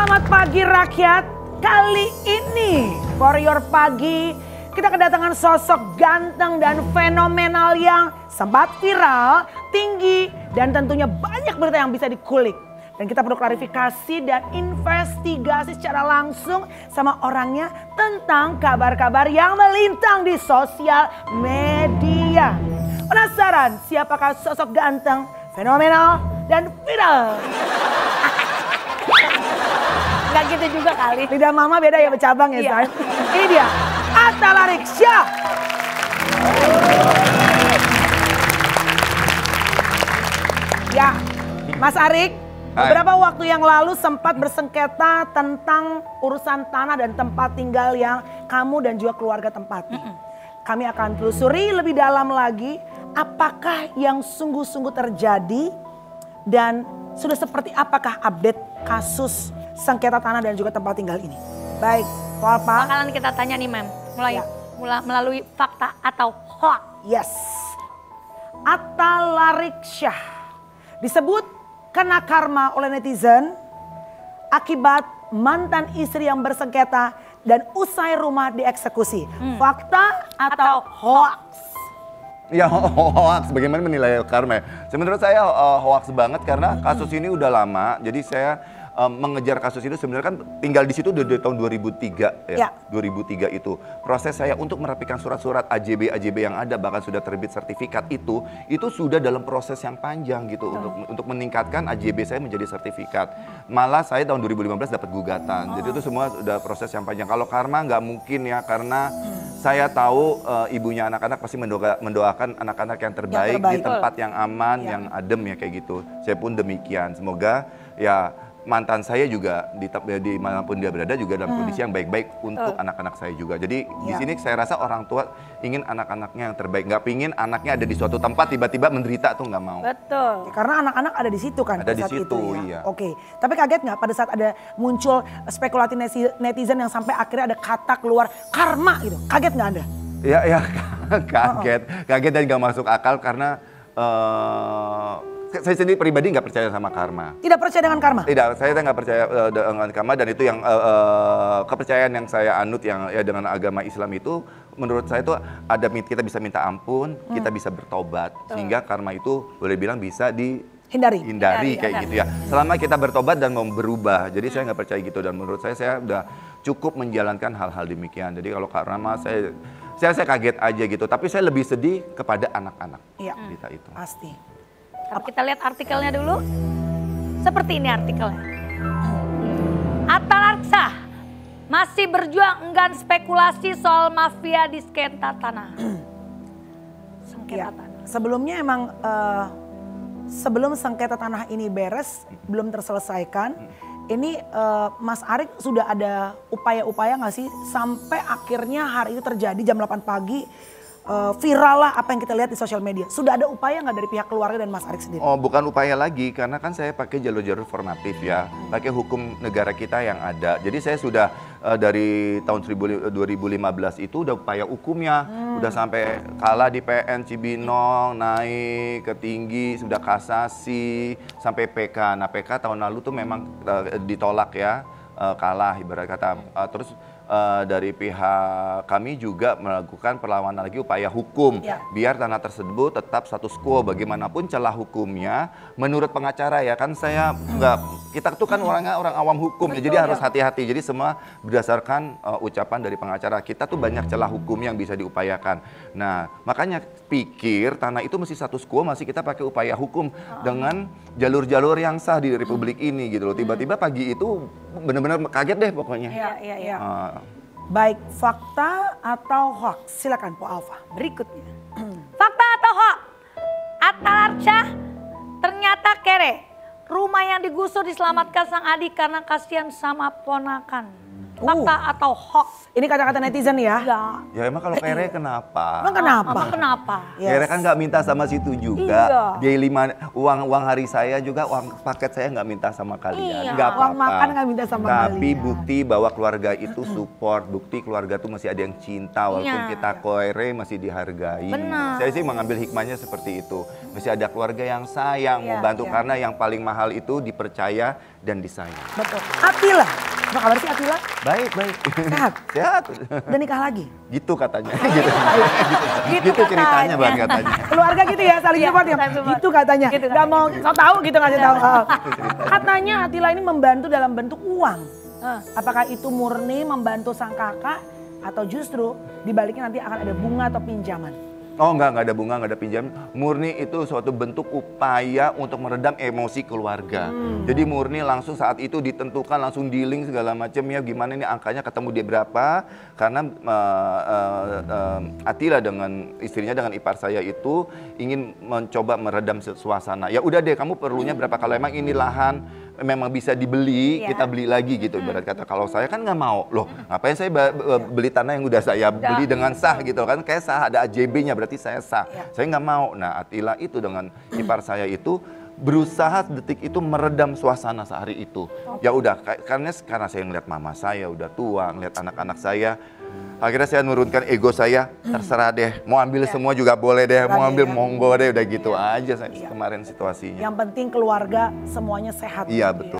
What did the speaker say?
Selamat pagi rakyat. Kali ini For Your Pagi kita kedatangan sosok ganteng dan fenomenal yang sempat viral, tinggi, dan tentunya banyak berita yang bisa dikulik. Dan kita perlu klarifikasi dan investigasi secara langsung sama orangnya tentang kabar-kabar yang melintang di sosial media. Penasaran siapakah sosok ganteng, fenomenal, dan viral? Gak gitu juga kali. Lidah mama beda ya bercabang ya, Iya. Say. Ini dia, Atta Lariksya. Ya, Mas Arik, beberapa waktu yang lalu sempat bersengketa tentang urusan tanah dan tempat tinggal yang kamu dan juga keluarga tempati. Kami akan telusuri lebih dalam lagi apakah yang sungguh-sungguh terjadi dan sudah seperti apakah update kasus sengketa tanah dan juga tempat tinggal ini. Baik, Pak. Bakalan kita tanya nih Mem, Ya. melalui fakta atau hoax. Yes. Atta Lariksya disebut kena karma oleh netizen akibat mantan istri yang bersengketa dan usai rumah dieksekusi. Fakta atau hoax? Ya hoax, bagaimana menilai karma? Menurut saya hoax banget karena kasus ini udah lama. Jadi saya mengejar kasus itu sebenarnya kan tinggal di situ dari tahun 2003 ya. 2003 itu. Proses saya untuk merapikan surat-surat AJB yang ada bahkan sudah terbit sertifikat itu sudah dalam proses yang panjang gitu untuk meningkatkan AJB saya menjadi sertifikat. Malah saya tahun 2015 dapat gugatan. Jadi itu semua sudah proses yang panjang. Kalau karma nggak mungkin ya karena saya tahu ibunya anak-anak pasti mendoakan anak-anak yang terbaik di tempat yang aman, yang adem ya kayak gitu. Saya pun demikian. Semoga ya mantan saya juga di manapun dia berada juga dalam kondisi yang baik-baik untuk anak-anak saya juga. Jadi di sini saya rasa orang tua ingin anak-anaknya yang terbaik. Nggak pingin anaknya ada di suatu tempat tiba-tiba menderita tuh nggak mau. Betul. Ya, karena anak-anak ada di situ kan Ada pada di saat situ, itu ya. iya. Oke, tapi kaget nggak pada saat ada muncul spekulasi netizen yang sampai akhirnya ada kata keluar karma gitu. Kaget nggak Anda? Ya kaget dan nggak masuk akal karena saya sendiri pribadi nggak percaya sama karma. Tidak percaya dengan karma? Tidak, saya nggak percaya dengan karma dan itu yang kepercayaan yang saya anut yang ya dengan agama Islam itu menurut saya itu ada kita bisa minta ampun, kita bisa bertobat sehingga karma itu boleh bilang bisa hindari kayak gitu ya. Selama kita bertobat dan mau berubah. Jadi saya nggak percaya gitu dan menurut saya udah cukup menjalankan hal-hal demikian. Jadi kalau karma saya kaget aja gitu. Tapi saya lebih sedih kepada anak-anak. Iya, Kita itu. pasti. Kita lihat artikelnya dulu. Seperti ini artikelnya. Atta Lariksya masih berjuang enggan spekulasi soal mafia di sengketa tanah. Ya, sebelumnya emang sebelum sengketa tanah ini beres, belum terselesaikan, ini Mas Arik sudah ada upaya-upaya nggak sih sampai akhirnya hari itu terjadi jam 8 pagi viral lah apa yang kita lihat di sosial media. Sudah ada upaya nggak dari pihak keluarga dan Mas Arik sendiri? Oh bukan upaya lagi karena kan saya pakai jalur-jalur formatif ya, pakai hukum negara kita yang ada. Jadi saya sudah dari tahun 2015 itu udah upaya hukumnya, udah sampai kalah di PN Cibinong, naik ke tinggi, sudah kasasi sampai PK. Nah PK tahun lalu tuh memang ditolak ya, kalah ibarat kata. Terus dari pihak kami juga melakukan perlawanan lagi upaya hukum biar tanah tersebut tetap status quo bagaimanapun celah hukumnya menurut pengacara ya kan saya kita tuh kan orang awam hukum ya jadi harus hati-hati jadi semua berdasarkan ucapan dari pengacara kita tuh banyak celah hukum yang bisa diupayakan. Nah makanya pikir tanah itu mesti status quo masih kita pakai upaya hukum dengan jalur-jalur yang sah di republik ini gitu loh. Tiba-tiba pagi itu benar-benar kaget deh pokoknya. Iya. Baik, fakta atau hoax? Silakan Po Alfa. Berikutnya. Fakta atau hoax? Atta Lariksya ternyata kere. Rumah yang digusur diselamatkan sang adik karena kasihan sama ponakan. Fakta atau hoax? Ini kata-kata netizen ya? Enggak. Ya emang kalau kere kenapa? Emang kenapa? Emang kenapa? Kere kan nggak minta sama situ juga. Iya. Daily uang hari saya juga uang paket saya nggak minta sama kalian. Iya. Nggak Uang apa-apa. makan nggak minta sama Tapi kalian. bukti bahwa keluarga itu support, bukti keluarga tuh masih ada yang cinta walaupun Iya. kita kere masih dihargai. Benar. Saya sih mengambil hikmahnya seperti itu. Masih ada keluarga yang sayang, Iya, membantu iya. karena yang paling mahal itu dipercaya dan disayang. Betul. Atila, apa kabar sih Atila? Baik, baik. Sehat? Sehat. Udah nikah lagi? Gitu katanya. Gitu Gitu ceritanya Bang katanya. Keluarga gitu ya, saling Iya, support ya? saling support. Gitu katanya. Gitu Gak mau so tahu gitu ngasih tahu. ceritanya. Katanya Atila ini membantu dalam bentuk uang. Ah. Apakah itu murni membantu sang kakak atau justru dibaliknya nanti akan ada bunga atau pinjaman? Oh nggak ada bunga, nggak ada pinjam. Murni itu suatu bentuk upaya untuk meredam emosi keluarga. Jadi murni langsung saat itu ditentukan, langsung dealing segala macam ya gimana nih angkanya ketemu dia berapa. Karena Atila dengan istrinya, dengan ipar saya itu ingin mencoba meredam suasana. Ya udah deh kamu perlunya berapa, kalau emang ini lahan memang bisa dibeli, Iya. kita beli lagi gitu ibarat kata. Kalau saya kan nggak mau, loh ngapain saya beli tanah yang udah saya beli dengan sah gitu kan, kayak sah ada AJB-nya berarti saya sah. Saya nggak mau. Nah Atila itu dengan ipar saya itu berusaha detik itu meredam suasana sehari itu. Ya udah karena saya ngeliat mama saya udah tua, ngeliat anak-anak saya. Akhirnya saya nurunkan ego saya, terserah deh, mau ambil semua juga boleh deh, mau ambil monggo deh, udah gitu aja saya kemarin situasinya. Yang penting keluarga semuanya sehat. Iya betul.